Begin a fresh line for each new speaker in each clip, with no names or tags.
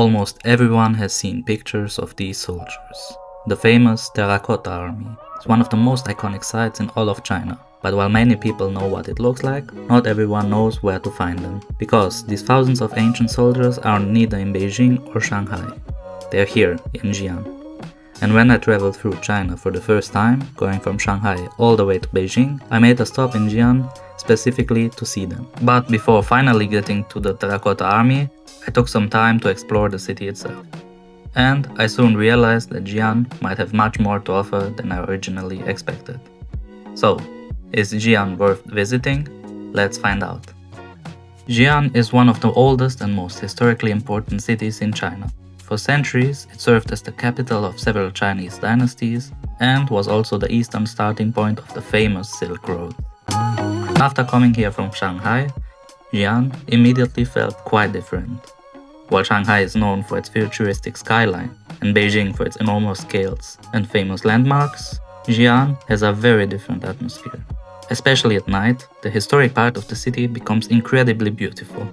Almost everyone has seen pictures of these soldiers. The famous Terracotta Army is one of the most iconic sites in all of China. But while many people know what it looks like, not everyone knows where to find them. Because these thousands of ancient soldiers are neither in Beijing or Shanghai. They are here in Xi'an. And when I traveled through China for the first time, going from Shanghai all the way to Beijing, I made a stop in Xi'an specifically to see them. But before finally getting to the Terracotta Army, I took some time to explore the city itself. And I soon realized that Xi'an might have much more to offer than I originally expected. So, is Xi'an worth visiting? Let's find out. Xi'an is one of the oldest and most historically important cities in China. For centuries, it served as the capital of several Chinese dynasties and was also the eastern starting point of the famous Silk Road. After coming here from Shanghai, Xi'an immediately felt quite different. While Shanghai is known for its futuristic skyline and Beijing for its enormous scales and famous landmarks, Xi'an has a very different atmosphere. Especially at night, the historic part of the city becomes incredibly beautiful.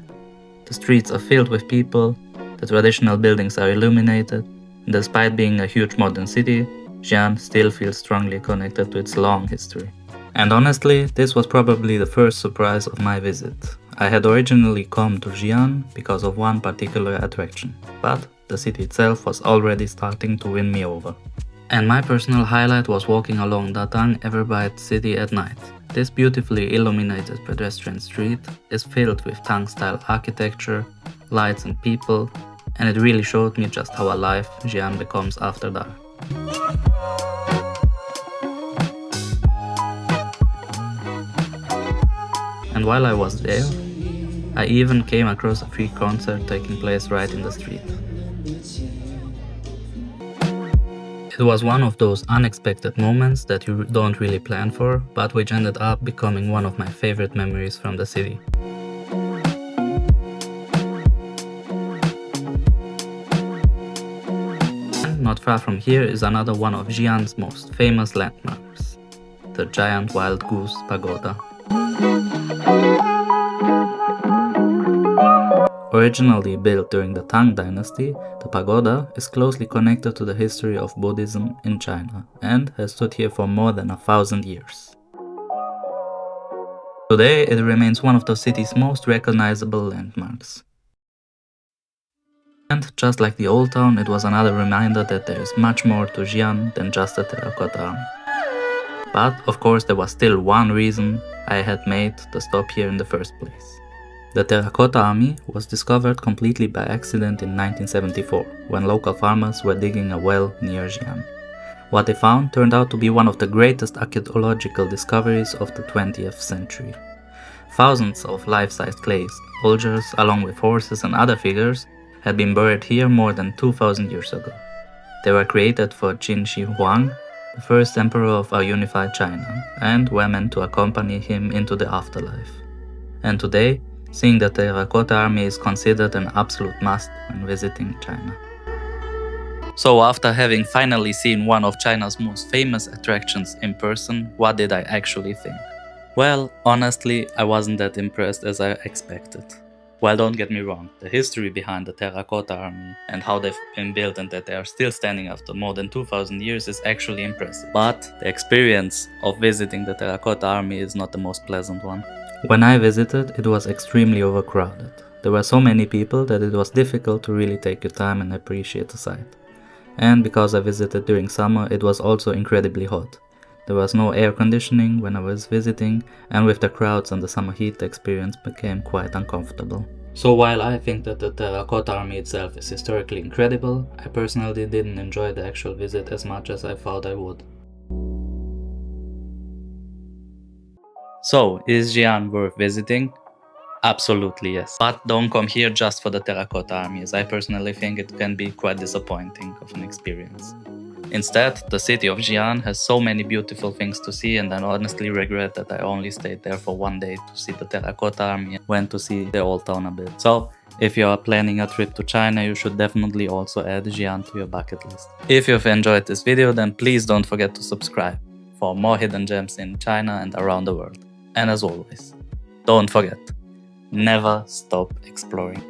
The streets are filled with people, the traditional buildings are illuminated, and despite being a huge modern city, Xi'an still feels strongly connected to its long history. And honestly, this was probably the first surprise of my visit. I had originally come to Xi'an because of one particular attraction, but the city itself was already starting to win me over. And my personal highlight was walking along Datang Everbright City at night. This beautifully illuminated pedestrian street is filled with Tang-style architecture, lights and people, and it really showed me just how alive Xi'an becomes after dark. And while I was there, I even came across a free concert taking place right in the street. It was one of those unexpected moments that you don't really plan for, but which ended up becoming one of my favorite memories from the city. And not far from here is another one of Xi'an's most famous landmarks, the Giant Wild Goose Pagoda. Originally built during the Tang dynasty, the pagoda is closely connected to the history of Buddhism in China and has stood here for more than 1,000 years. Today, it remains one of the city's most recognizable landmarks. And just like the Old Town, it was another reminder that there is much more to Xi'an than just the Terracotta Army. But, of course, there was still one reason I had made the stop here in the first place. The Terracotta Army was discovered completely by accident in 1974, when local farmers were digging a well near Xi'an. What they found turned out to be one of the greatest archaeological discoveries of the 20th century. Thousands of life-sized clay soldiers, along with horses and other figures, had been buried here more than 2,000 years ago. They were created for Qin Shi Huang, the first emperor of a unified China, and were meant to accompany him into the afterlife. And today, seeing the Terracotta Army is considered an absolute must when visiting China. So after having finally seen one of China's most famous attractions in person, what did I actually think? Well, honestly, I wasn't that impressed as I expected. Well, don't get me wrong, the history behind the Terracotta Army and how they've been built and that they are still standing after more than 2,000 years is actually impressive. But the experience of visiting the Terracotta Army is not the most pleasant one. When I visited, it was extremely overcrowded. There were so many people that it was difficult to really take your time and appreciate the site. And because I visited during summer, it was also incredibly hot. There was no air conditioning when I was visiting, and with the crowds and the summer heat, the experience became quite uncomfortable. So while I think that the Terracotta Army itself is historically incredible, I personally didn't enjoy the actual visit as much as I thought I would. So, is Xi'an worth visiting? Absolutely yes. But don't come here just for the Terracotta Army, as I personally think it can be quite disappointing of an experience. Instead, the city of Xi'an has so many beautiful things to see, and I honestly regret that I only stayed there for one day to see the Terracotta Army and went to see the Old Town a bit. So, if you are planning a trip to China, you should definitely also add Xi'an to your bucket list. If you've enjoyed this video, then please don't forget to subscribe for more hidden gems in China and around the world. And as always, don't forget, never stop exploring.